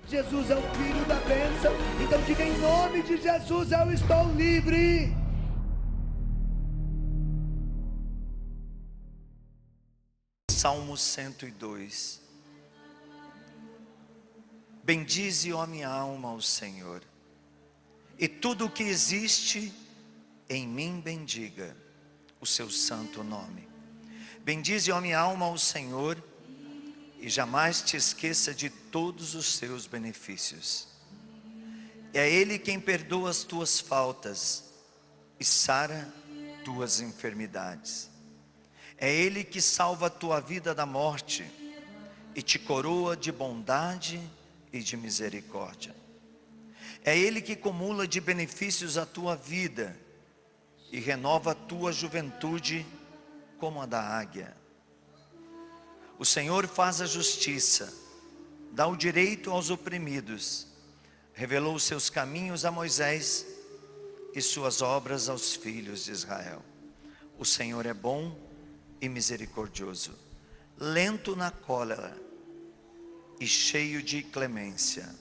Jesus é o Filho da bênção. Então diga: em nome de Jesus eu estou livre. Salmo 102. Bendize, ó minha alma, ao Senhor, e tudo o que existe em mim bendiga o seu santo nome. Bendize, ó minha alma, ao Senhor, e jamais te esqueça de todos os seus benefícios. É Ele quem perdoa as tuas faltas e sara tuas enfermidades. É Ele que salva a tua vida da morte e te coroa de bondade e de misericórdia. É Ele que acumula de benefícios a tua vida e renova a tua juventude como a da águia. O Senhor faz a justiça, dá o direito aos oprimidos, revelou os seus caminhos a Moisés e suas obras aos filhos de Israel. O Senhor é bom e misericordioso, lento na cólera e cheio de clemência.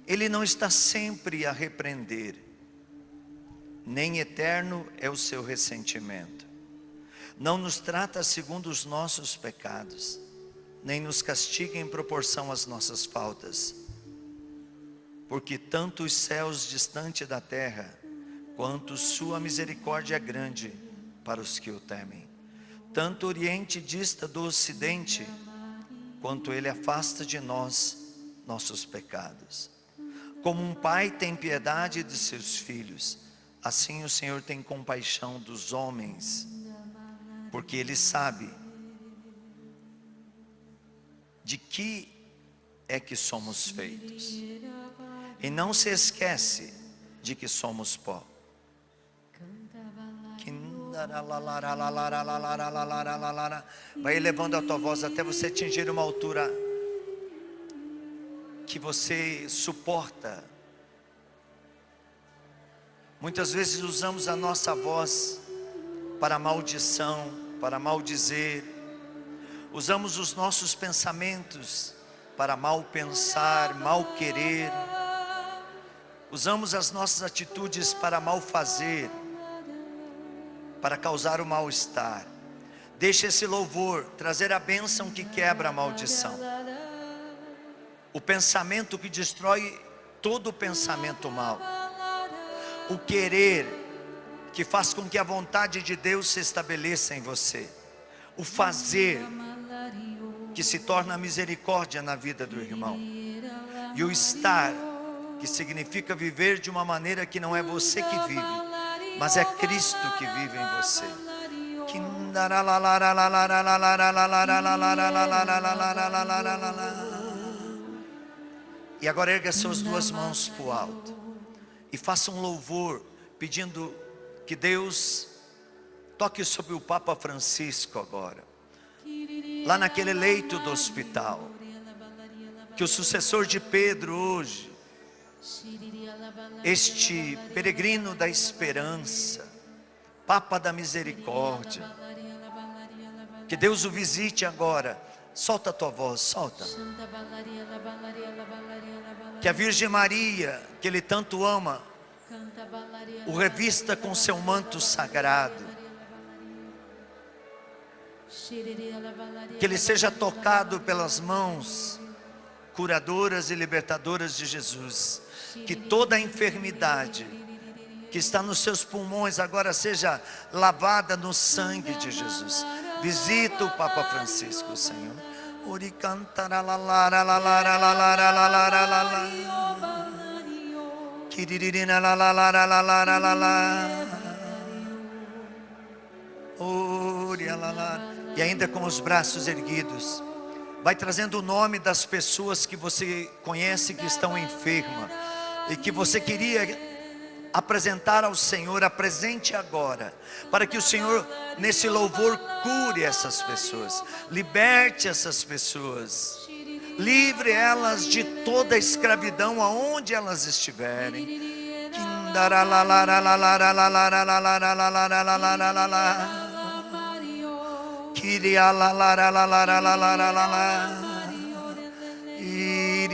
Ele não está sempre a repreender, nem eterno é o seu ressentimento. Não nos trata segundo os nossos pecados, nem nos castiga em proporção às nossas faltas. Porque tanto os céus distante da terra, quanto sua misericórdia é grande para os que o temem. Tanto o Oriente dista do Ocidente, quanto Ele afasta de nós nossos pecados. Como um pai tem piedade de seus filhos, assim o Senhor tem compaixão dos homens, porque Ele sabe de que é que somos feitos, e não se esquece de que somos pó. Vai elevando a tua voz até você atingir uma altura que você suporta. Muitas vezes usamos a nossa voz para maldição, para maldizer. Usamos os nossos pensamentos para mal pensar, mal querer. Usamos as nossas atitudes para mal fazer, para causar o mal-estar. Deixa esse louvor trazer a bênção que quebra a maldição. O pensamento que destrói todo o pensamento mal. O querer que faz com que a vontade de Deus se estabeleça em você. O fazer que se torna misericórdia na vida do irmão. E o estar, que significa viver de uma maneira que não é você que vive, mas é Cristo que vive em você. E agora erga suas duas mãos para o alto e faça um louvor pedindo que Deus toque sobre o Papa Francisco agora, lá naquele leito do hospital, que o sucessor de Pedro hoje, este peregrino da esperança, Papa da misericórdia, que Deus o visite agora. Solta a tua voz, solta. Que a Virgem Maria, que Ele tanto ama, o revista com seu manto sagrado. Que ele seja tocado pelas mãos curadoras e libertadoras de Jesus. Que toda a enfermidade que está nos seus pulmões agora seja lavada no sangue de Jesus. Visita o Papa Francisco, Senhor. E ainda com os braços erguidos, vai trazendo o nome das pessoas que você conhece que estão enfermas e que você queria apresentar ao Senhor. Apresente agora, para que o Senhor nesse louvor cure essas pessoas, liberte essas pessoas, livre elas de toda a escravidão aonde elas estiverem. E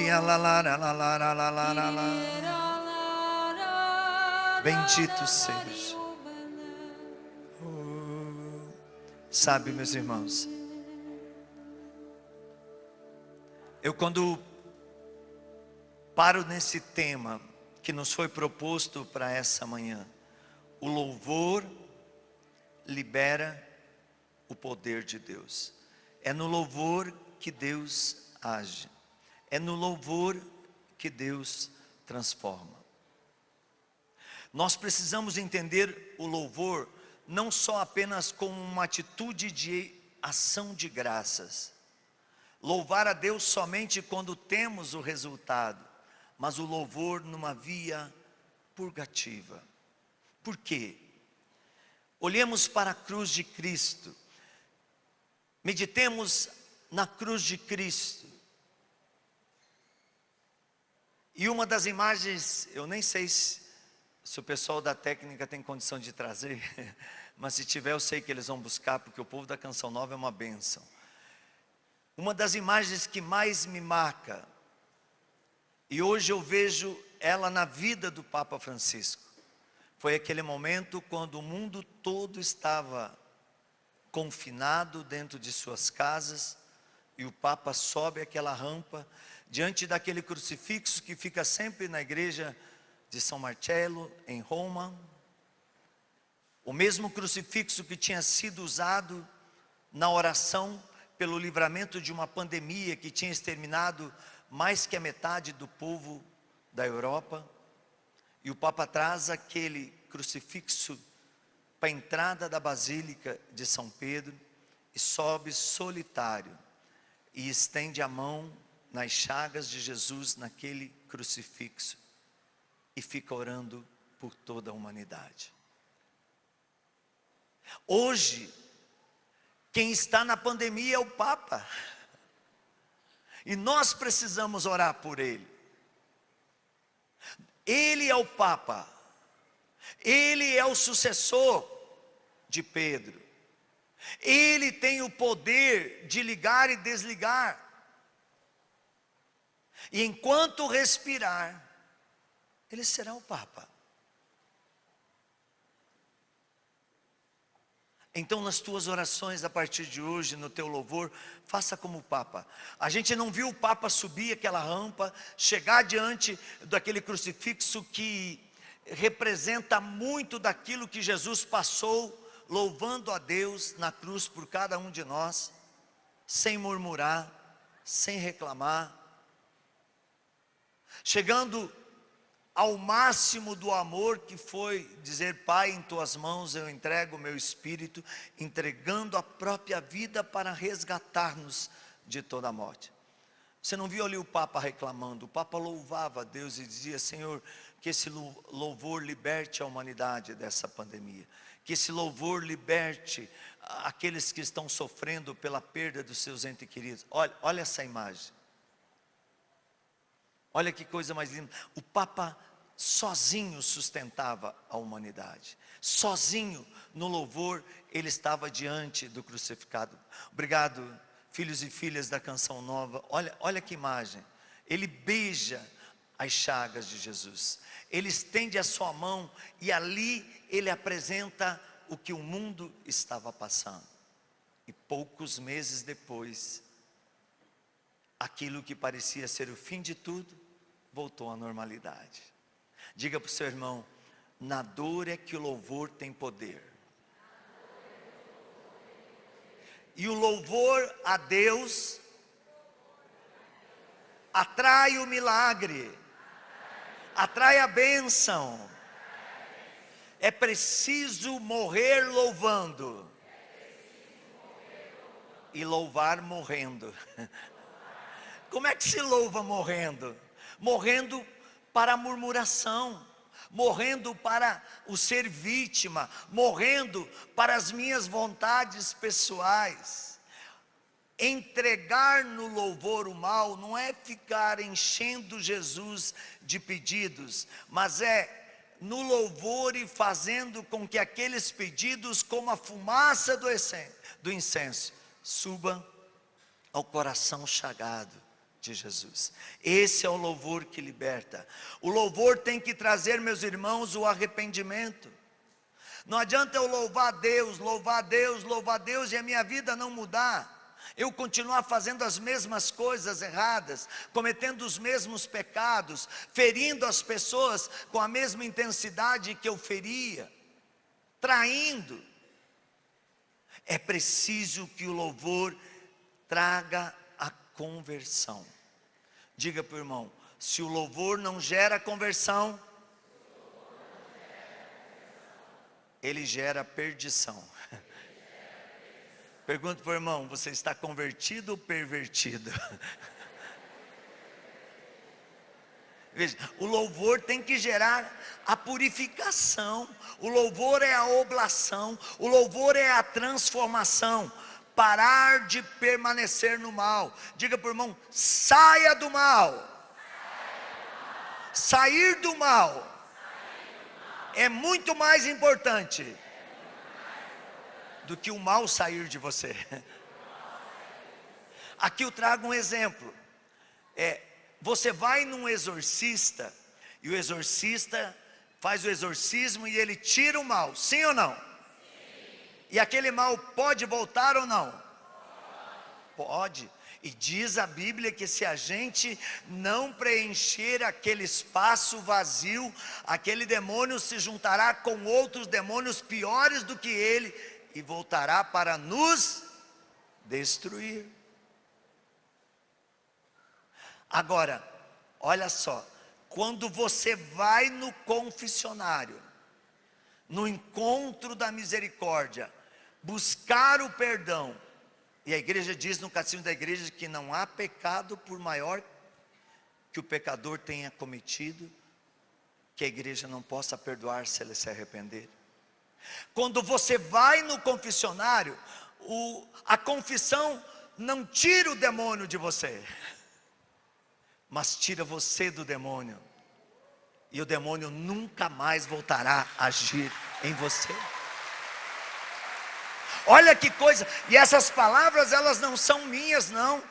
Bendito seja. Sabe, meus irmãos, eu quando paro nesse tema que nos foi proposto para essa manhã, o louvor libera o poder de Deus. É no louvor que Deus age. É no louvor que Deus transforma. Nós precisamos entender o louvor não só apenas como uma atitude de ação de graças. Louvar a Deus somente quando temos o resultado, mas o louvor numa via purgativa. Por quê? Olhemos para a cruz de Cristo. Meditemos na cruz de Cristo. E uma das imagens, eu nem sei se o pessoal da técnica tem condição de trazer, mas se tiver eu sei que eles vão buscar, porque o povo da Canção Nova é uma bênção. Uma das imagens que mais me marca, e hoje eu vejo ela na vida do Papa Francisco, foi aquele momento quando o mundo todo estava confinado dentro de suas casas, e o Papa sobe aquela rampa, diante daquele crucifixo que fica sempre na igreja de São Marcello, em Roma, o mesmo crucifixo que tinha sido usado na oração pelo livramento de uma pandemia que tinha exterminado mais que a metade do povo da Europa, e o Papa traz aquele crucifixo para a entrada da Basílica de São Pedro, e sobe solitário, e estende a mão nas chagas de Jesus naquele crucifixo, e fica orando por toda a humanidade. Hoje, quem está na pandemia é o Papa, e nós precisamos orar por ele. Ele é o Papa, ele é o sucessor de Pedro, ele tem o poder de ligar e desligar, e enquanto respirar, ele será o Papa. Então nas tuas orações a partir de hoje, no teu louvor, faça como o Papa. A gente não viu o Papa subir aquela rampa, chegar diante daquele crucifixo que representa muito daquilo que Jesus passou, louvando a Deus na cruz por cada um de nós, sem murmurar, sem reclamar, chegando ao máximo do amor, que foi dizer: Pai, em tuas mãos eu entrego o meu espírito, entregando a própria vida para resgatar-nos de toda a morte. Você não viu ali o Papa reclamando? O Papa louvava a Deus e dizia: Senhor, que esse louvor liberte a humanidade dessa pandemia, que esse louvor liberte aqueles que estão sofrendo pela perda dos seus entes queridos. Olha essa imagem, olha que coisa mais linda. O Papa sozinho sustentava a humanidade, sozinho no louvor ele estava diante do crucificado. Obrigado, filhos e filhas da Canção Nova. Olha que imagem. Ele beija as chagas de Jesus, ele estende a sua mão, e ali ele apresenta o que o mundo estava passando. E poucos meses depois, aquilo que parecia ser o fim de tudo voltou à normalidade. Diga para o seu irmão: na dor é que o louvor tem poder. E o louvor a Deus atrai o milagre, atrai a bênção. É preciso morrer louvando e louvar morrendo. Como é que se louva morrendo? Morrendo para a murmuração, morrendo para o ser vítima, morrendo para as minhas vontades pessoais. Entregar no louvor o mal não é ficar enchendo Jesus de pedidos, mas é no louvor e fazendo com que aqueles pedidos, como a fumaça do incenso, suba ao coração chagado de Jesus. Esse é o louvor que liberta. O louvor tem que trazer, meus irmãos, o arrependimento. Não adianta eu louvar a Deus, louvar a Deus, louvar a Deus e a minha vida não mudar. Eu continuar fazendo as mesmas coisas erradas, cometendo os mesmos pecados, ferindo as pessoas com a mesma intensidade que eu feria, traindo. É preciso que o louvor traga a conversão. Diga para o irmão, se o louvor não gera conversão, ele gera perdição. Pergunta para o irmão, você está convertido ou pervertido? Veja, o louvor tem que gerar a purificação, o louvor é a oblação, o louvor é a transformação, parar de permanecer no mal. Diga para o irmão, saia do mal. Sair do mal é muito mais importante do que o mal sair de você. Aqui eu trago um exemplo. Você vai num exorcista, e o exorcista faz o exorcismo e ele tira o mal, sim ou não? Sim. E aquele mal pode voltar ou não? Pode. E diz a Bíblia que se a gente não preencher aquele espaço vazio, aquele demônio se juntará com outros demônios piores do que ele, e voltará para nos destruir. Agora, olha só, quando você vai no confessionário, no encontro da misericórdia, buscar o perdão, e a igreja diz no catecismo da igreja que não há pecado por maior que o pecador tenha cometido, que a igreja não possa perdoar se ele se arrepender. Quando você vai no confessionário, a confissão não tira o demônio de você, mas tira você do demônio, e o demônio nunca mais voltará a agir em você. Olha que coisa, e essas palavras elas não são minhas não,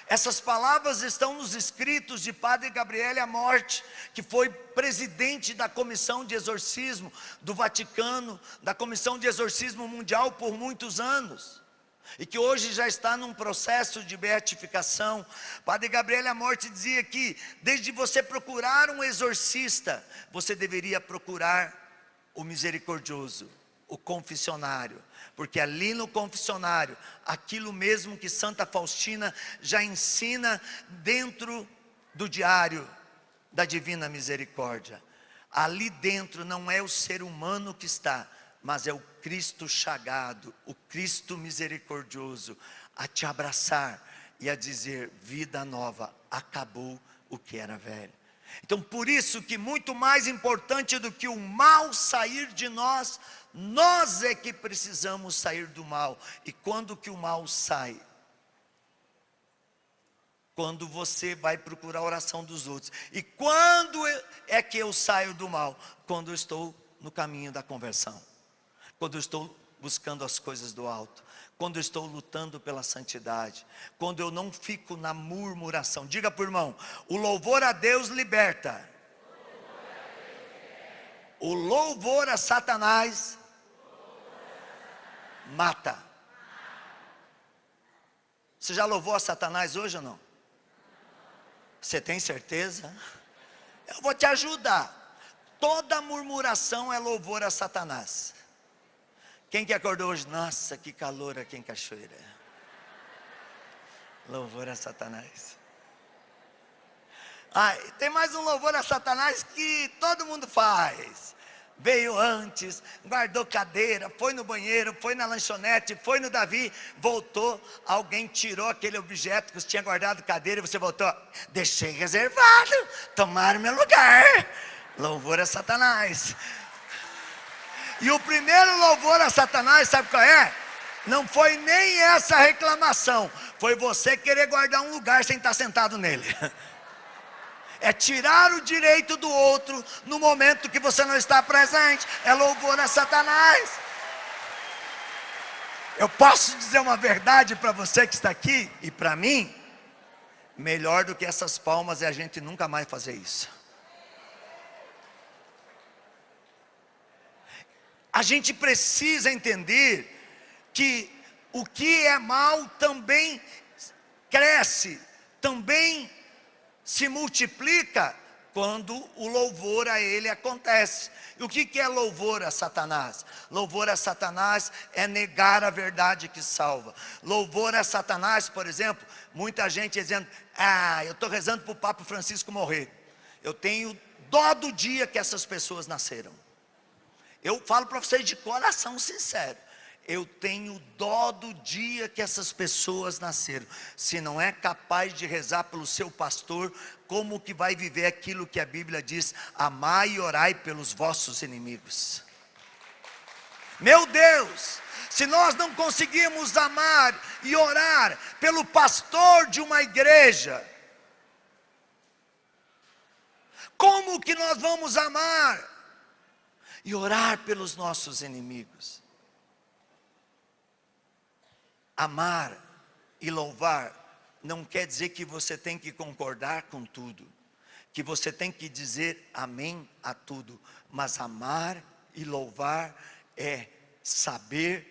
essas palavras estão nos escritos de Padre Gabriele Amorth, que foi presidente da comissão de exorcismo do Vaticano, da comissão de exorcismo mundial por muitos anos, e que hoje já está num processo de beatificação. Padre Gabriele Amorth dizia que desde você procurar um exorcista, você deveria procurar o misericordioso, o confessionário, porque ali no confessionário, aquilo mesmo que Santa Faustina já ensina dentro do diário da Divina Misericórdia, ali dentro não é o ser humano que está, mas é o Cristo chagado, o Cristo misericordioso, a te abraçar e a dizer, vida nova, acabou o que era velho. Então por isso que muito mais importante do que o mal sair de nós, nós é que precisamos sair do mal. E quando que o mal sai? Quando você vai procurar a oração dos outros. E quando é que eu saio do mal? Quando eu estou no caminho da conversão, quando eu estou buscando as coisas do alto, quando eu estou lutando pela santidade, quando eu não fico na murmuração. Diga para o irmão, o louvor a Deus liberta, o louvor a Satanás mata. Você já louvou a Satanás hoje ou não? Você tem certeza? Eu vou te ajudar. Toda murmuração é louvor a Satanás. Quem que acordou hoje? Nossa, que calor aqui em Cachoeira. Louvor a Satanás. Tem mais um louvor a Satanás que todo mundo faz. Veio antes, guardou cadeira, foi no banheiro, foi na lanchonete, foi no Davi, voltou, alguém tirou aquele objeto que você tinha guardado cadeira e você voltou, deixei reservado, tomaram meu lugar. Louvor a Satanás. E o primeiro louvor a Satanás, sabe qual é? Não foi nem essa reclamação, foi você querer guardar um lugar sem estar sentado nele. É tirar o direito do outro no momento que você não está presente. É louvor a Satanás. Eu posso dizer uma verdade para você que está aqui e para mim. Melhor do que essas palmas é a gente nunca mais fazer isso. A gente precisa entender que o que é mal também cresce, também se multiplica quando o louvor a ele acontece. E o que é louvor a Satanás? Louvor a Satanás é negar a verdade que salva. Louvor a Satanás, por exemplo, muita gente dizendo: eu estou rezando para o Papa Francisco morrer. Eu tenho dó do dia que essas pessoas nasceram. Eu falo para vocês de coração sincero, eu tenho dó do dia que essas pessoas nasceram. Se não é capaz de rezar pelo seu pastor, como que vai viver aquilo que a Bíblia diz: amai e orai pelos vossos inimigos? Meu Deus, se nós não conseguimos amar e orar pelo pastor de uma igreja, como que nós vamos amar e orar pelos nossos inimigos? Amar e louvar não quer dizer que você tem que concordar com tudo, que você tem que dizer amém a tudo, mas amar e louvar é saber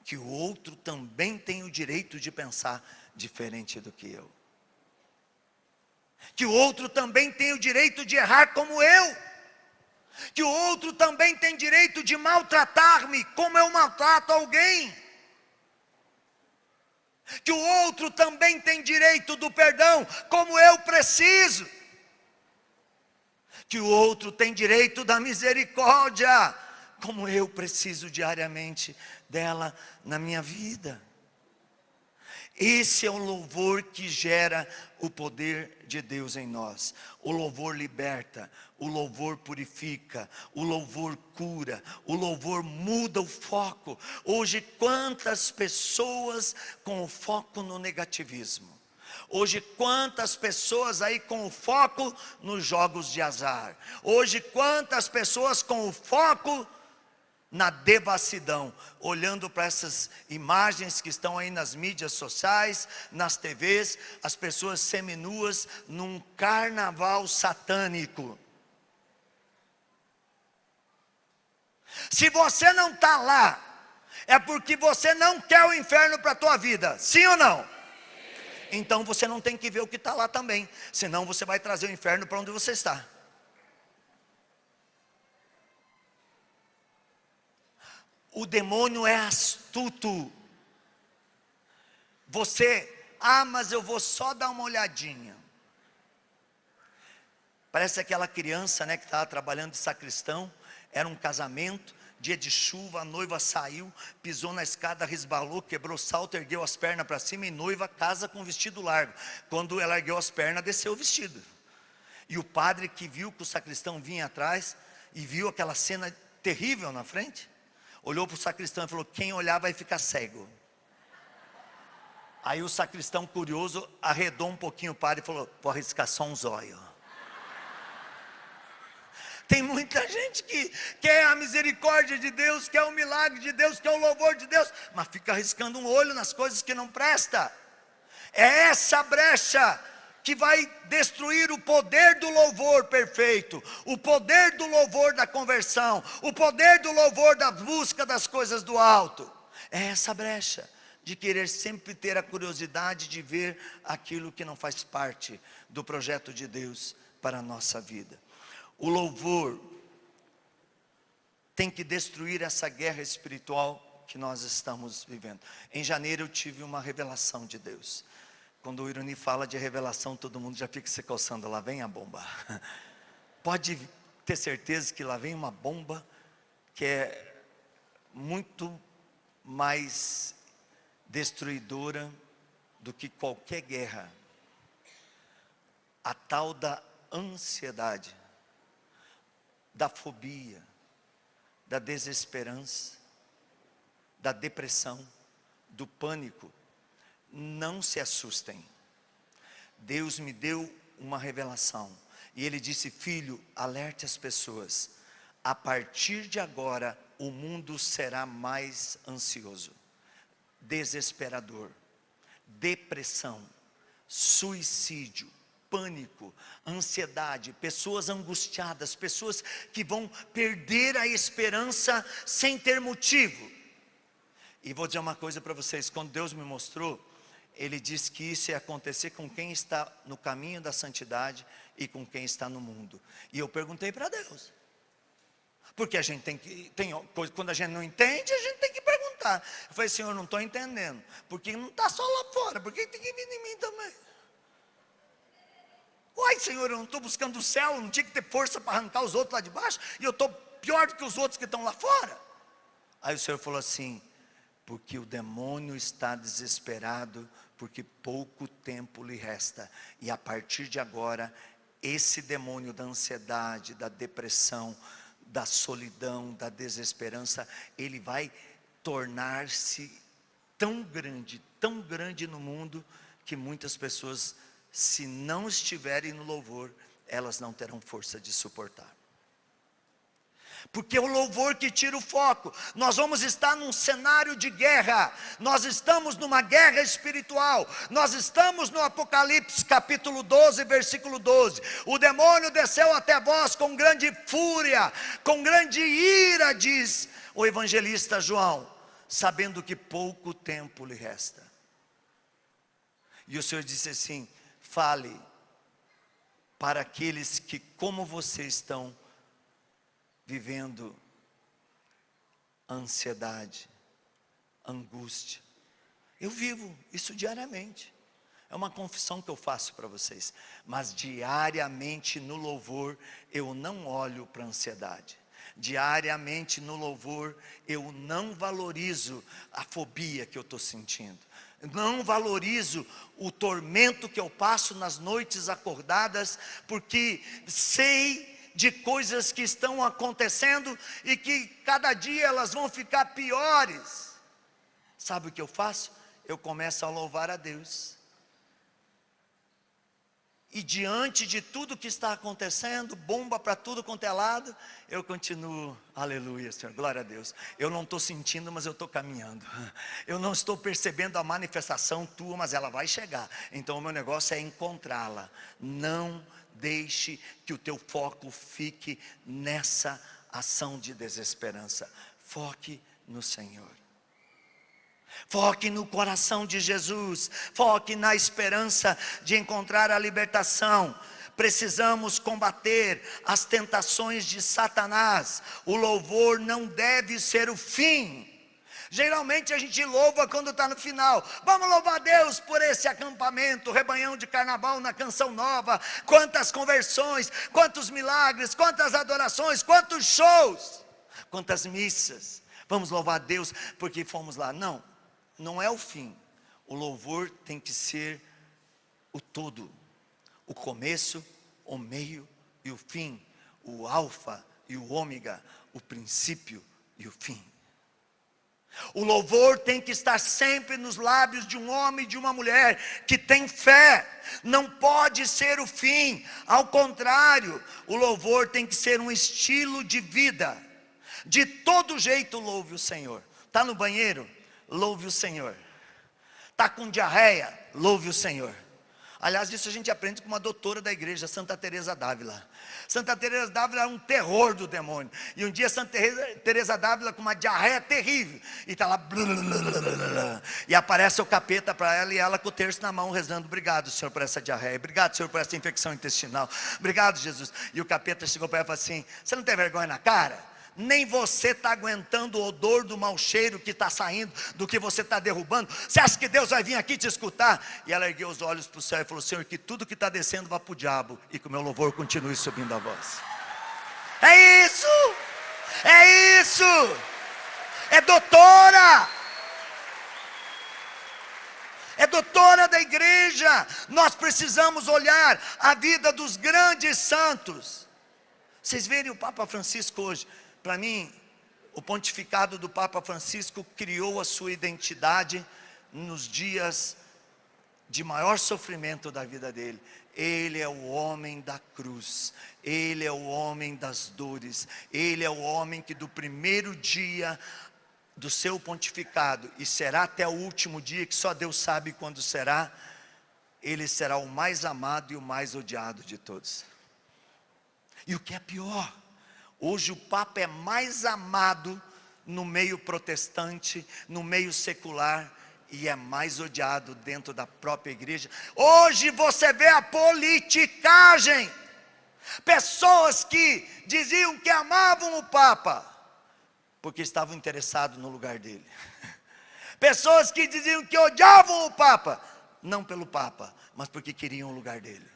que o outro também tem o direito de pensar diferente do que eu, que o outro também tem o direito de errar como eu, que o outro também tem direito de maltratar-me como eu maltrato alguém, que o outro também tem direito do perdão como eu preciso, que o outro tem direito da misericórdia como eu preciso diariamente dela na minha vida. Esse é o louvor que gera o poder de Deus em nós. O louvor liberta, o louvor purifica, o louvor cura, o louvor muda o foco. Hoje quantas pessoas com o foco no negativismo? Hoje quantas pessoas aí com o foco nos jogos de azar? Hoje quantas pessoas com o foco na devassidão, olhando para essas imagens que estão aí nas mídias sociais, nas TVs, as pessoas seminuas num carnaval satânico. Se você não está lá, é porque você não quer o inferno para a tua vida, sim ou não? Então você não tem que ver o que está lá também, senão você vai trazer o inferno para onde você está. O demônio é astuto. Mas eu vou só dar uma olhadinha. Parece aquela criança, que estava trabalhando de sacristão. Era um casamento, dia de chuva, a noiva saiu, pisou na escada, resbalou, quebrou o salto, ergueu as pernas para cima, e noiva casa com vestido largo. Quando ela ergueu as pernas, desceu o vestido. E o padre, que viu que o sacristão vinha atrás, e viu aquela cena terrível na frente, olhou para o sacristão e falou: quem olhar vai ficar cego. Aí o sacristão, curioso, arredou um pouquinho o padre e falou: vou arriscar só um zóio. Tem muita gente que quer a misericórdia de Deus, quer o milagre de Deus, quer o louvor de Deus, mas fica arriscando um olho nas coisas que não presta. É essa brecha que vai destruir o poder do louvor perfeito, o poder do louvor da conversão, o poder do louvor da busca das coisas do alto. É essa brecha de querer sempre ter a curiosidade de ver aquilo que não faz parte do projeto de Deus para a nossa vida. O louvor tem que destruir essa guerra espiritual que nós estamos vivendo. Em janeiro eu tive uma revelação de Deus. Quando o Ironi fala de revelação, todo mundo já fica se coçando: lá vem a bomba. Pode ter certeza que lá vem uma bomba que é muito mais destruidora do que qualquer guerra. A tal da ansiedade, da fobia, da desesperança, da depressão, do pânico. Não se assustem. Deus me deu uma revelação e Ele disse: filho, alerte as pessoas. A partir de agora o mundo será mais ansioso, desesperador, depressão, suicídio, pânico, ansiedade, pessoas angustiadas, pessoas que vão perder a esperança sem ter motivo. E vou dizer uma coisa para vocês, quando Deus me mostrou, Ele disse que isso ia acontecer com quem está no caminho da santidade e com quem está no mundo. E eu perguntei para Deus, porque a gente tem coisa, quando a gente não entende, a gente tem que perguntar. Eu falei, Senhor, não estou entendendo, porque não está só lá fora, porque tem que vir em mim também. Uai, Senhor, eu não estou buscando o céu, não tinha que ter força para arrancar os outros lá de baixo, e eu estou pior do que os outros que estão lá fora. Aí o Senhor falou assim, porque o demônio está desesperado, porque pouco tempo lhe resta, e a partir de agora, esse demônio da ansiedade, da depressão, da solidão, da desesperança, ele vai tornar-se tão grande no mundo, que muitas pessoas, se não estiverem no louvor, elas não terão força de suportar. Porque é o louvor que tira o foco. Nós vamos estar num cenário de guerra. Nós estamos numa guerra espiritual. Nós estamos no Apocalipse capítulo 12, versículo 12. O demônio desceu até vós com grande fúria, com grande ira, diz o evangelista João, sabendo que pouco tempo lhe resta. E o Senhor disse assim, fale para aqueles que como vocês estão vivendo ansiedade, angústia. Eu vivo isso diariamente. É uma confissão que eu faço para vocês. Mas diariamente no louvor eu não olho para a ansiedade. Diariamente no louvor eu não valorizo a fobia que eu estou sentindo. Não valorizo o tormento que eu passo nas noites acordadas, porque sei de coisas que estão acontecendo e que cada dia elas vão ficar piores. Sabe o que eu faço? Eu começo a louvar a Deus. E diante de tudo que está acontecendo, bomba para tudo quanto é lado, eu continuo, aleluia, Senhor, glória a Deus. Eu não estou sentindo, mas eu estou caminhando. Eu não estou percebendo a manifestação tua, mas ela vai chegar. Então o meu negócio é encontrá-la. Não deixe que o teu foco fique nessa ação de desesperança. Foque no Senhor. Foque no coração de Jesus. Foque na esperança de encontrar a libertação. Precisamos combater as tentações de Satanás. O louvor não deve ser o fim. Geralmente a gente louva quando está no final. Vamos louvar a Deus por esse acampamento, rebanhão de carnaval na Canção Nova. Quantas conversões, quantos milagres, quantas adorações, quantos shows, quantas missas. Vamos louvar a Deus porque fomos lá. Não, não é o fim. O louvor tem que ser o todo. O começo, o meio e o fim. O alfa e o ômega. O princípio e o fim. O louvor tem que estar sempre nos lábios de um homem e de uma mulher que tem fé. Não pode ser o fim. Ao contrário, o louvor tem que ser um estilo de vida. De todo jeito louve o Senhor. Está no banheiro? Louve o Senhor. Está com diarreia? Louve o Senhor. Aliás, isso a gente aprende com uma doutora da igreja, Santa Teresa d'Ávila. Santa Teresa d'Ávila era um terror do demônio. E um dia Santa Teresa d'Ávila com uma diarreia terrível. E está lá. E aparece o capeta para ela e ela com o terço na mão rezando. Obrigado, Senhor, por essa diarreia. Obrigado, Senhor, por essa infecção intestinal. Obrigado, Jesus. E o capeta chegou para ela e falou assim, você não tem vergonha na cara? Nem você está aguentando o odor do mau cheiro que está saindo do que você está derrubando. Você acha que Deus vai vir aqui te escutar? E ela ergueu os olhos para o céu e falou, Senhor, que tudo que está descendo vá para o diabo e que o meu louvor continue subindo a voz. É isso! É isso! É doutora! É doutora da igreja. Nós precisamos olhar a vida dos grandes santos. Vocês verem o Papa Francisco hoje. Para mim, o pontificado do Papa Francisco criou a sua identidade nos dias de maior sofrimento da vida dele. Ele é o homem da cruz, ele é o homem das dores, ele é o homem que do primeiro dia do seu pontificado, e será até o último dia, que só Deus sabe quando será, ele será o mais amado e o mais odiado de todos. E o que é pior, hoje o Papa é mais amado no meio protestante, no meio secular, e é mais odiado dentro da própria igreja. Hoje você vê a politicagem, pessoas que diziam que amavam o Papa, porque estavam interessados no lugar dele. Pessoas que diziam que odiavam o Papa, não pelo Papa, mas porque queriam o lugar dele.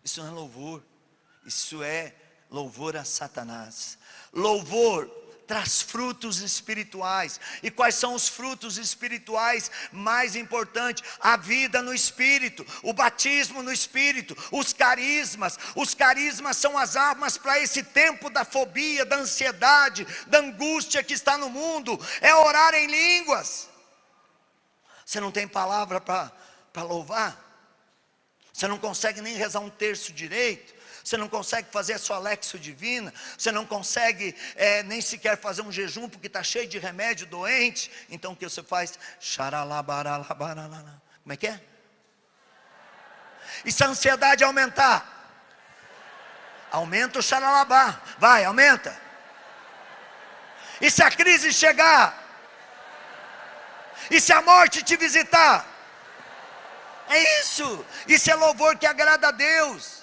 Isso não é louvor, isso é louvor a Satanás. Louvor traz frutos espirituais. E quais são os frutos espirituais mais importantes? A vida no Espírito, o batismo no Espírito, os carismas. Os carismas são as armas para esse tempo da fobia, da ansiedade, da angústia que está no mundo. É orar em línguas. Você não tem palavra para louvar? Você não consegue nem rezar um terço direito? Você não consegue fazer a sua Lexio Divina? Você não consegue nem sequer fazer um jejum porque está cheio de remédio doente? Então o que você faz? Como é que é? E se a ansiedade aumentar? Aumenta o xaralabá. Vai, aumenta. E se a crise chegar? E se a morte te visitar? É isso. Isso é louvor que agrada a Deus.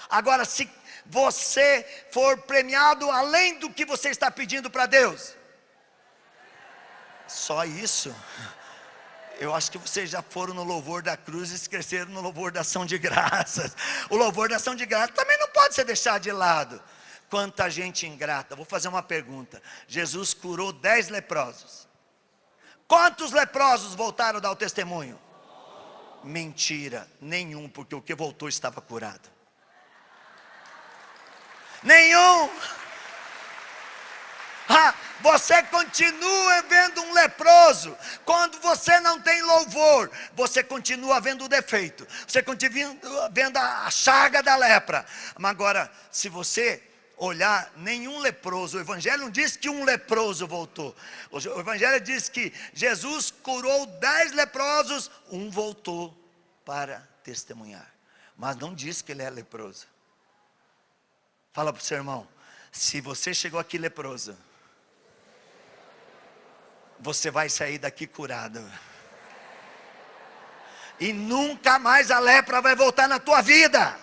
Agora, se você for premiado além do que você está pedindo para Deus, só isso, eu acho que vocês já foram no louvor da cruz e esqueceram no louvor da ação de graças. O louvor da ação de graças também não pode ser deixado de lado. Quanta gente ingrata. Vou fazer uma pergunta. Jesus curou 10 leprosos. Quantos leprosos voltaram a dar o testemunho? Mentira, nenhum, porque o que voltou estava curado. Nenhum. Você continua vendo um leproso. Quando você não tem louvor, você continua vendo o defeito. Você continua vendo a chaga da lepra. Mas agora, se você olhar, nenhum leproso. O Evangelho não diz que um leproso voltou. O Evangelho diz que Jesus curou 10 leprosos, um voltou para testemunhar. Mas não diz que ele é leproso. Fala para o seu irmão, se você chegou aqui leproso, você vai sair daqui curado. E nunca mais a lepra vai voltar na tua vida.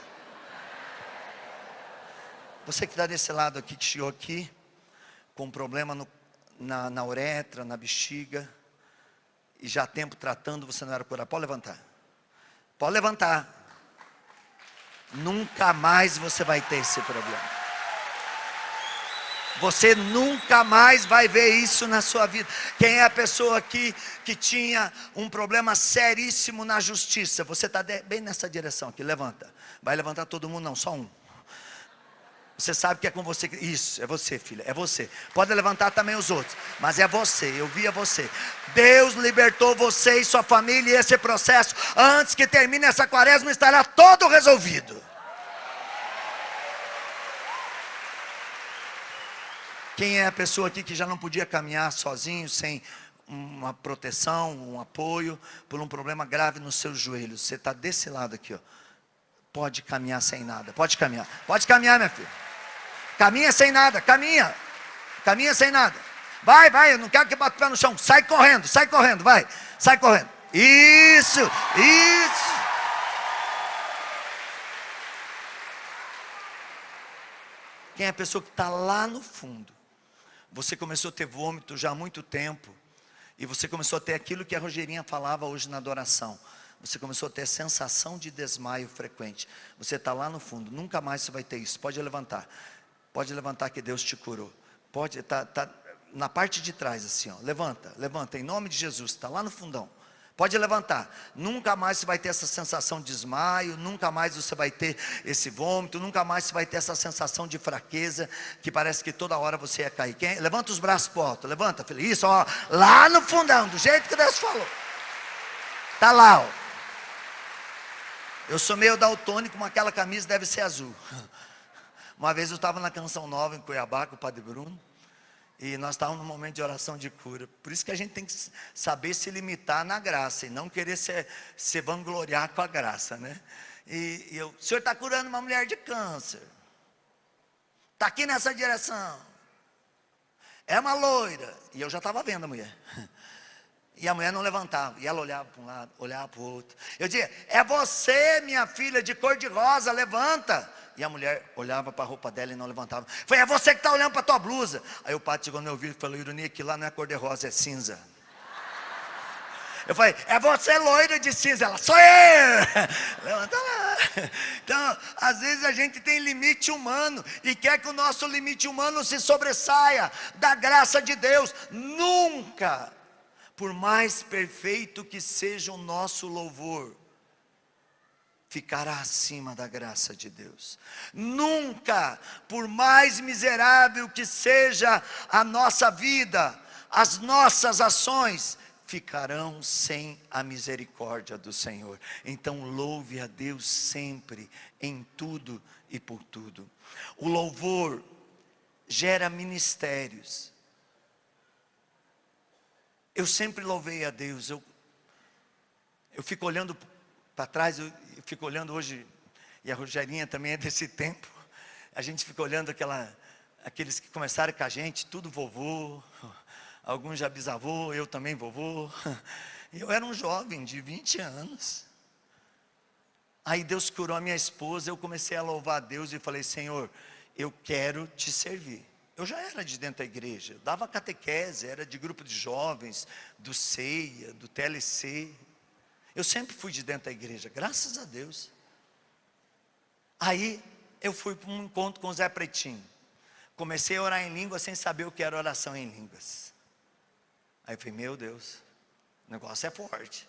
Você que está desse lado aqui, que chegou aqui, com um problema na uretra, na bexiga, e já há tempo tratando, você não era curado, pode levantar. Pode levantar. Nunca mais você vai ter esse problema. Você nunca mais vai ver isso na sua vida. Quem é a pessoa aqui que tinha um problema seríssimo na justiça? Você está bem nessa direção aqui, levanta. Vai levantar todo mundo não, só um. Você sabe que é com você. Isso, é você, filha, é você. Pode levantar também os outros, mas é você, eu via você. Deus libertou você e sua família, e esse processo, antes que termine essa quaresma, estará todo resolvido. Quem é a pessoa aqui que já não podia caminhar sozinho, sem uma proteção, um apoio, por um problema grave nos seus joelhos? Você está desse lado aqui, ó. Pode caminhar sem nada, pode caminhar, minha filha. Caminha sem nada, caminha sem nada. Vai, eu não quero que bata o pé no chão. Sai correndo, vai, sai correndo. Isso. Quem é a pessoa que está lá no fundo? Você começou a ter vômito já há muito tempo, e você começou a ter aquilo que a Rogerinha falava hoje na adoração. Você começou a ter sensação de desmaio frequente. Você está lá no fundo, nunca mais você vai ter isso. Pode levantar que Deus te curou. Pode, tá na parte de trás assim, ó. Levanta, em nome de Jesus, está lá no fundão. Pode levantar, nunca mais você vai ter essa sensação de desmaio, nunca mais você vai ter esse vômito, nunca mais você vai ter essa sensação de fraqueza, que parece que toda hora você ia cair. Levanta os braços para o alto, levanta, filho, isso, ó, lá no fundão, do jeito que Deus falou. Está lá, ó. Eu sou meio daltônico, mas aquela camisa deve ser azul. Uma vez eu estava na Canção Nova em Cuiabá com o Padre Bruno, E nós estávamos num momento de oração de cura. Por isso que a gente tem que saber se limitar na graça e não querer se vangloriar com a graça, né? O senhor está curando uma mulher de câncer. Está aqui nessa direção. É uma loira. E eu já estava vendo a mulher. E a mulher não levantava. E ela olhava para um lado, olhava para o outro. Eu dizia, é você, minha filha, de cor de rosa, levanta. E a mulher olhava para a roupa dela e não levantava. Falei, é você que está olhando para a tua blusa. Aí o padre chegou no meu ouvido e falou, ironia, que lá não é cor de rosa, é cinza. Eu falei, é você loira de cinza. Ela, sou eu. Levanta lá. Então, às vezes a gente tem limite humano e quer que o nosso limite humano se sobressaia da graça de Deus. Nunca, por mais perfeito que seja o nosso louvor, ficará acima da graça de Deus. Nunca, por mais miserável que seja a nossa vida, as nossas ações ficarão sem a misericórdia do Senhor. Então louve a Deus sempre, em tudo e por tudo. O louvor gera ministérios. Eu sempre louvei a Deus. Eu fico olhando para trás, eu fico olhando hoje, e a Rogerinha também é desse tempo. A gente fica olhando aqueles que começaram com a gente, tudo vovô, alguns já bisavô, eu também vovô. Eu era um jovem de 20 anos. Aí Deus curou a minha esposa, eu comecei a louvar a Deus e falei, Senhor, eu quero te servir. Eu já era de dentro da igreja, dava catequese, era de grupo de jovens, do CEIA, do TLC. Eu sempre fui de dentro da igreja, graças a Deus. Aí eu fui para um encontro com o Zé Pretinho. Comecei a orar em línguas sem saber o que era oração em línguas. Aí eu falei, meu Deus, o negócio é forte.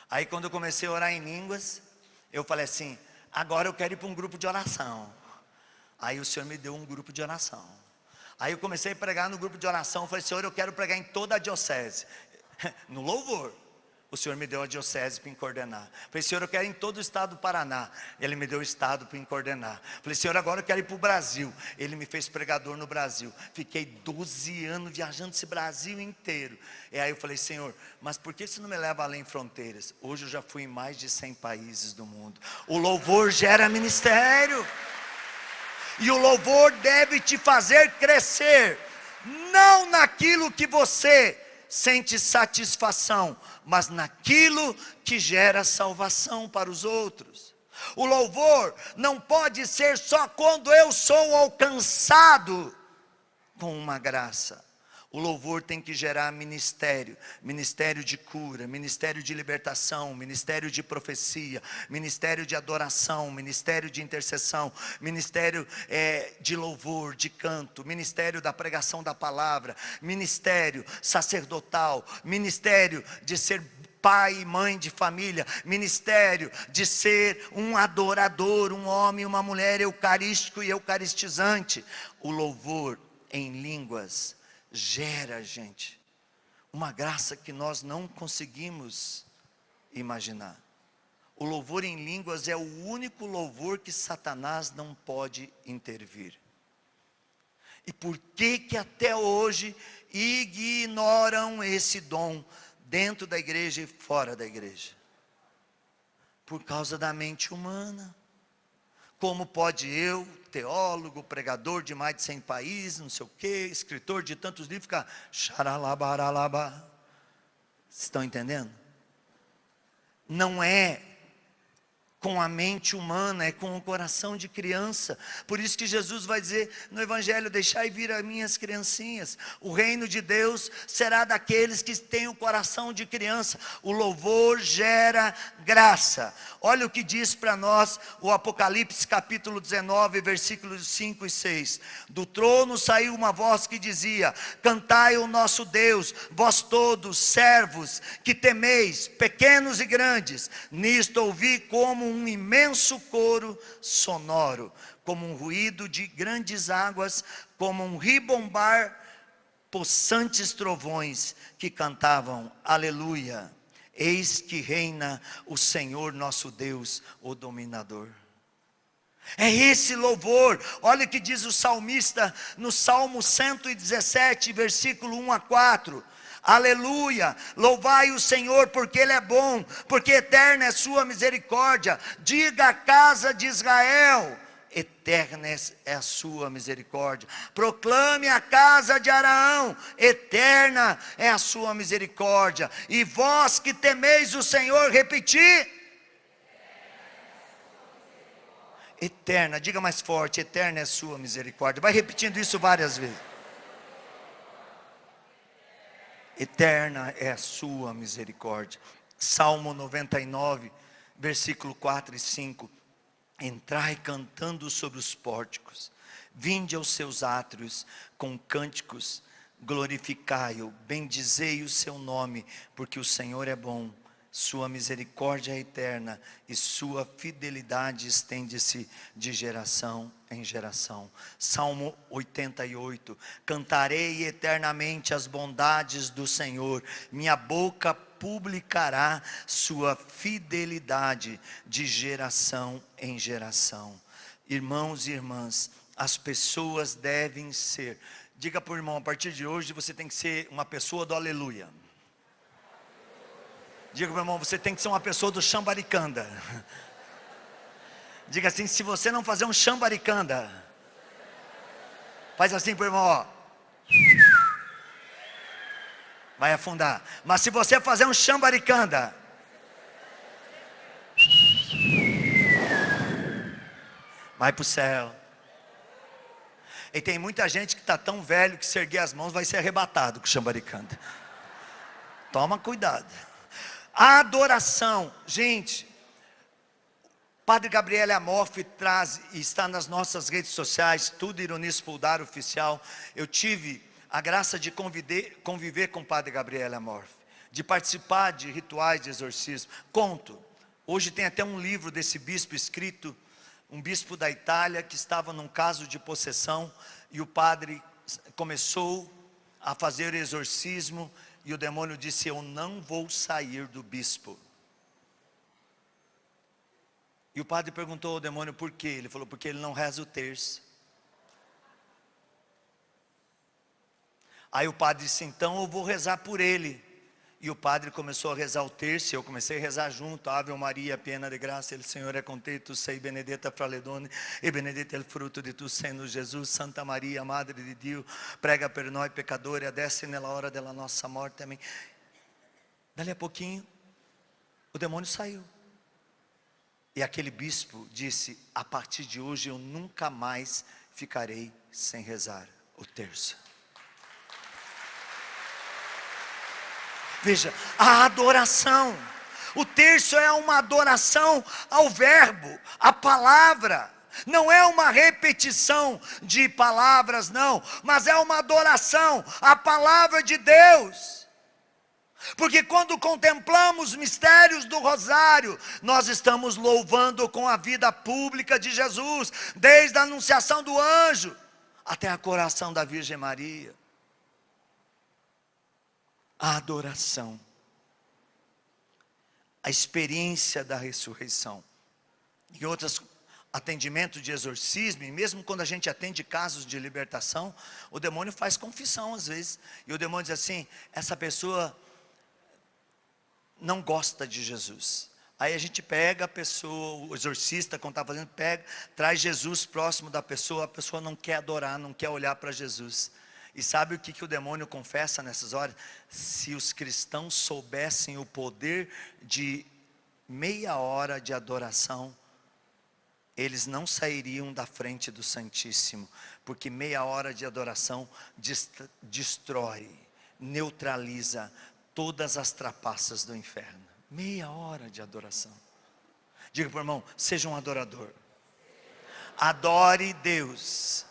Aí quando eu comecei a orar em línguas, eu falei assim, agora eu quero ir para um grupo de oração. Aí o Senhor me deu um grupo de oração. Aí eu comecei a pregar no grupo de oração, eu falei, Senhor, eu quero pregar em toda a diocese. No louvor. O Senhor me deu a diocese para me coordenar. Falei, Senhor, eu quero ir em todo o estado do Paraná. Ele me deu o estado para me coordenar. Falei, Senhor, agora eu quero ir para o Brasil. Ele me fez pregador no Brasil. Fiquei 12 anos viajando esse Brasil inteiro. E aí eu falei, Senhor, mas por que você não me leva além fronteiras? Hoje eu já fui em mais de 100 países do mundo. O louvor gera ministério. E o louvor deve te fazer crescer. Não naquilo que você sente satisfação, mas naquilo que gera salvação para os outros. O louvor não pode ser só quando eu sou alcançado com uma graça. O louvor tem que gerar ministério, ministério de cura, ministério de libertação, ministério de profecia, ministério de adoração, ministério de intercessão, ministério de louvor, de canto, ministério da pregação da palavra, ministério sacerdotal, ministério de ser pai e mãe de família, ministério de ser um adorador, um homem e uma mulher eucarístico e eucaristizante. O louvor em línguas gera, gente, uma graça que nós não conseguimos imaginar. O louvor em línguas é o único louvor que Satanás não pode intervir. E por que até hoje ignoram esse dom dentro da igreja e fora da igreja? Por causa da mente humana. Como pode eu, teólogo, pregador de mais de 100 países, não sei o quê, escritor de tantos livros, ficar xaralabaralaba? Vocês estão entendendo? Não é com a mente humana, é com o coração de criança. Por isso que Jesus vai dizer no Evangelho, deixai vir as minhas criancinhas. O reino de Deus será daqueles que têm o coração de criança. O louvor gera graça. Olha o que diz para nós o Apocalipse capítulo 19, versículos 5 e 6. Do trono saiu uma voz que dizia, cantai o nosso Deus, vós todos servos que temeis, pequenos e grandes. Nisto ouvi como um imenso coro sonoro, como um ruído de grandes águas, como um ribombar, possantes trovões que cantavam, aleluia, eis que reina o Senhor nosso Deus, o dominador. É esse louvor. Olha o que diz o salmista no Salmo 117, versículo 1 a 4. Aleluia, louvai o Senhor porque Ele é bom, porque eterna é sua misericórdia. Diga a casa de Israel, eterna é a sua misericórdia. Proclame a casa de Araão, eterna é a sua misericórdia. E vós que temeis o Senhor, repetir. Eterna, diga mais forte, eterna é a sua misericórdia. Vai repetindo isso várias vezes. Eterna é a sua misericórdia. Salmo 99, versículo 4 e 5. Entrai cantando sobre os pórticos, vinde aos seus átrios com cânticos, glorificai-o, bendizei o seu nome, porque o Senhor é bom, sua misericórdia é eterna e sua fidelidade estende-se de geração em geração. Salmo 88, cantarei eternamente as bondades do Senhor, minha boca publicará sua fidelidade de geração em geração. Irmãos e irmãs, as pessoas devem ser, diga para o irmão, a partir de hoje você tem que ser uma pessoa do aleluia. Diga para o irmão, você tem que ser uma pessoa do chambaricanda. Diga assim, se você não fazer um chambaricanda, faz assim para o irmão, ó. Vai afundar. Mas se você fazer um chambaricanda, vai para o céu. E tem muita gente que está tão velho que se erguer as mãos vai ser arrebatado com o chambaricanda. Toma cuidado. A adoração, gente, Padre Gabriele Amorfi traz, e está nas nossas redes sociais, tudo Ironice Puldar Oficial. Eu tive a graça de conviver com o Padre Gabriele Amorfi, de participar de rituais de exorcismo. Conto, hoje tem até um livro desse bispo escrito, um bispo da Itália que estava num caso de possessão, e o padre começou a fazer o exorcismo, e o demônio disse, eu não vou sair do bispo. E o padre perguntou ao demônio por quê? Ele falou, porque ele não reza o terço. Aí o padre disse, então eu vou rezar por ele. E o padre começou a rezar o terço, e eu comecei a rezar junto. Ave Maria, piena de graça, il Signore è con te, tu sei benedetta fra le donne, e benedetto è il frutto di tuo seno, Jesus. Santa Maria, Madre di Dio, prega per noi peccatori, adesso e nella hora della nossa morte, amém. Dali a pouquinho, o demônio saiu. E aquele bispo disse, a partir de hoje eu nunca mais ficarei sem rezar o terço. Veja, a adoração, o terço é uma adoração ao verbo, à palavra, não é uma repetição de palavras não, mas é uma adoração à palavra de Deus, porque quando contemplamos os mistérios do rosário, nós estamos louvando com a vida pública de Jesus, desde a anunciação do anjo, até a coroação da Virgem Maria. A adoração, a experiência da ressurreição. Em outros atendimentos de exorcismo, e mesmo quando a gente atende casos de libertação, o demônio faz confissão às vezes, e o demônio diz assim, essa pessoa não gosta de Jesus. Aí a gente pega a pessoa, o exorcista quando está fazendo, traz Jesus próximo da pessoa, a pessoa não quer adorar, não quer olhar para Jesus. E sabe o que o demônio confessa nessas horas? Se os cristãos soubessem o poder de meia hora de adoração, eles não sairiam da frente do Santíssimo, porque meia hora de adoração destrói, neutraliza todas as trapaças do inferno. Meia hora de adoração. Diga para o irmão, seja um adorador. Adore Deus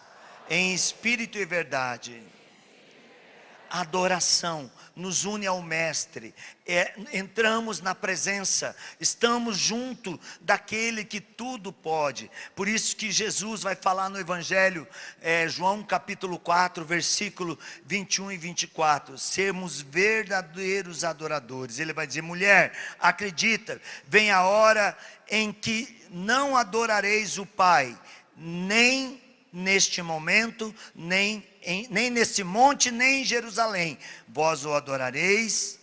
em espírito e verdade. A adoração nos une ao Mestre, entramos na presença, estamos junto daquele que tudo pode. Por isso que Jesus vai falar no Evangelho, João capítulo 4, versículo 21 e 24, sermos verdadeiros adoradores. Ele vai dizer: mulher, acredita, vem a hora em que não adorareis o Pai, nem neste momento, nem neste monte, nem em Jerusalém. Vós o adorareis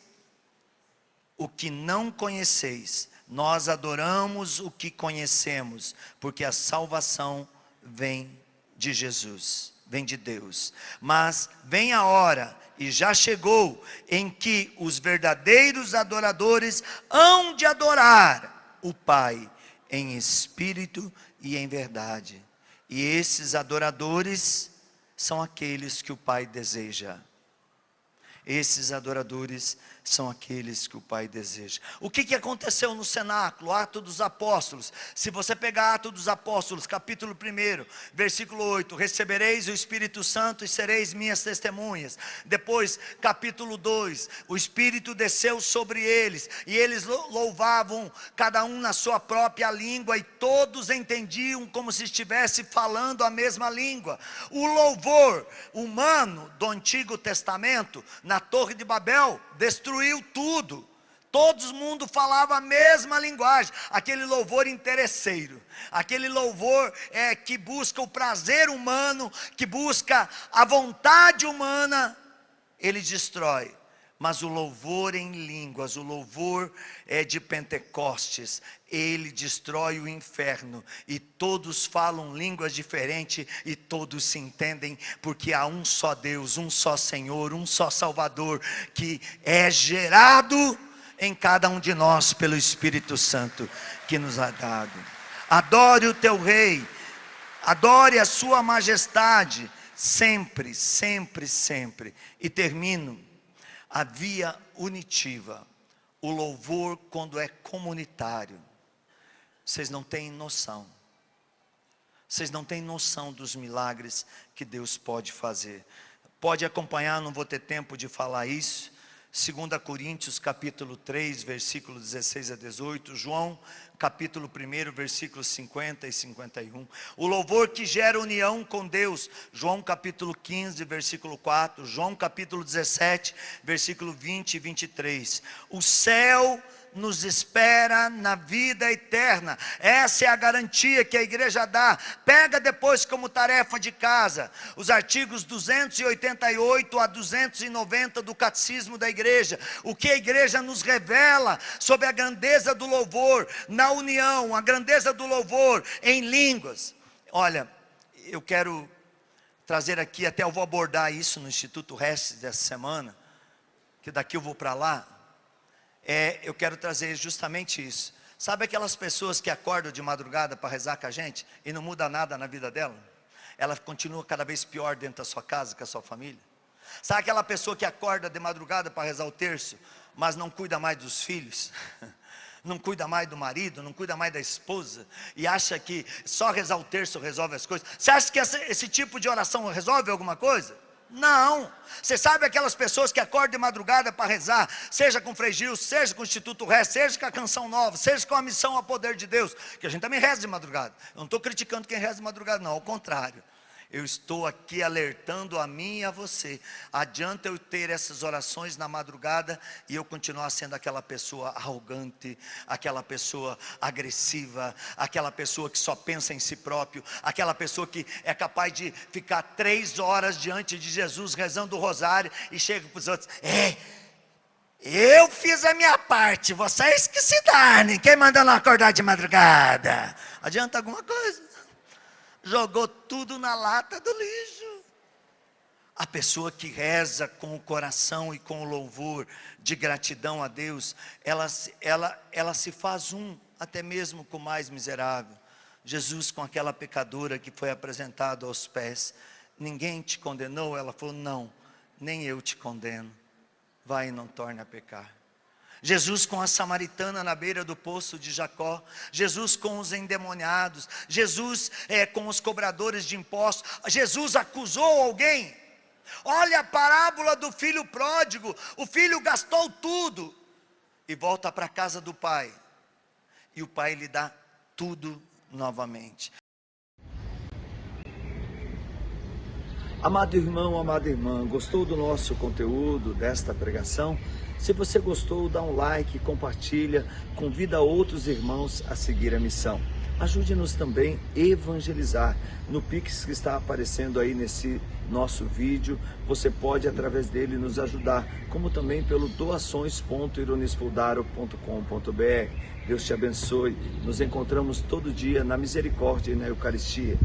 o que não conheceis. Nós adoramos o que conhecemos, porque a salvação vem de Jesus, vem de Deus. Mas vem a hora, e já chegou, em que os verdadeiros adoradores hão de adorar o Pai em espírito e em verdade. E esses adoradores são aqueles que o Pai deseja. Esses adoradores são aqueles que o Pai deseja. O que aconteceu no cenáculo? Atos dos Apóstolos. Se você pegar Atos dos Apóstolos, capítulo 1, versículo 8, recebereis o Espírito Santo e sereis minhas testemunhas. Depois, capítulo 2, o Espírito desceu sobre eles, e eles louvavam, cada um na sua própria língua, e todos entendiam como se estivesse falando a mesma língua. O louvor humano do Antigo Testamento, na Torre de Babel, destruiu tudo. Todo mundo falava a mesma linguagem. Aquele louvor interesseiro, aquele louvor que busca o prazer humano, que busca a vontade humana, ele destrói. Mas o louvor em línguas, o louvor de Pentecostes, ele destrói o inferno, e todos falam línguas diferentes, e todos se entendem, porque há um só Deus, um só Senhor, um só Salvador, que é gerado em cada um de nós, pelo Espírito Santo, que nos é dado. Adore o teu Rei, adore a sua majestade, sempre, sempre, sempre. E termino, a via unitiva, o louvor quando é comunitário. Vocês não têm noção. Vocês não têm noção dos milagres que Deus pode fazer. Pode acompanhar, não vou ter tempo de falar isso. 2 Coríntios capítulo 3, versículo 16 a 18. João capítulo 1, versículos 50 e 51. O louvor que gera união com Deus. João capítulo 15, versículo 4. João capítulo 17, versículo 20 e 23. O céu nos espera na vida eterna. Essa é a garantia que a igreja dá. Pega depois como tarefa de casa os artigos 288 a 290 do Catecismo da Igreja. O que a igreja nos revela sobre a grandeza do louvor na união, a grandeza do louvor em línguas. Olha, eu quero trazer aqui, até eu vou abordar isso no Instituto Restes dessa semana, que daqui eu vou para lá. Eu quero trazer justamente isso. Sabe aquelas pessoas que acordam de madrugada para rezar com a gente e não muda nada na vida dela? Ela continua cada vez pior dentro da sua casa, com a sua família. Sabe aquela pessoa que acorda de madrugada para rezar o terço, mas não cuida mais dos filhos? Não cuida mais do marido, não cuida mais da esposa, e acha que só rezar o terço resolve as coisas? Você acha que esse tipo de oração resolve alguma coisa? Não. Você sabe aquelas pessoas que acordam de madrugada para rezar, seja com Frei Gil, seja com o Instituto Rest, seja com a Canção Nova, seja com a Missão ao Poder de Deus, que a gente também reza de madrugada. Eu não estou criticando quem reza de madrugada, não, ao contrário. Eu estou aqui alertando a mim e a você. Adianta eu ter essas orações na madrugada e eu continuar sendo aquela pessoa arrogante, aquela pessoa agressiva, aquela pessoa que só pensa em si próprio, aquela pessoa que é capaz de ficar 3 horas diante de Jesus rezando o rosário e chega para os outros: eu fiz a minha parte, vocês que se danem, quem mandou não acordar de madrugada? Adianta alguma coisa? Jogou tudo na lata do lixo. A pessoa que reza com o coração e com o louvor de gratidão a Deus, ela se faz até mesmo com o mais miserável. Jesus com aquela pecadora que foi apresentada aos pés: ninguém te condenou? Ela falou: não, nem eu te condeno, vai e não torne a pecar. Jesus com a samaritana na beira do poço de Jacó, Jesus com os endemoniados, Jesus com os cobradores de impostos. Jesus acusou alguém? Olha a parábola do filho pródigo. O filho gastou tudo e volta para a casa do pai. E o pai lhe dá tudo novamente. Amado irmão, amada irmã, gostou do nosso conteúdo, desta pregação? Se você gostou, dá um like, compartilha, convida outros irmãos a seguir a missão. Ajude-nos também a evangelizar. No Pix que está aparecendo aí nesse nosso vídeo, você pode através dele nos ajudar, como também pelo doações.ironispodaro.com.br. Deus te abençoe. Nos encontramos todo dia na misericórdia e na Eucaristia.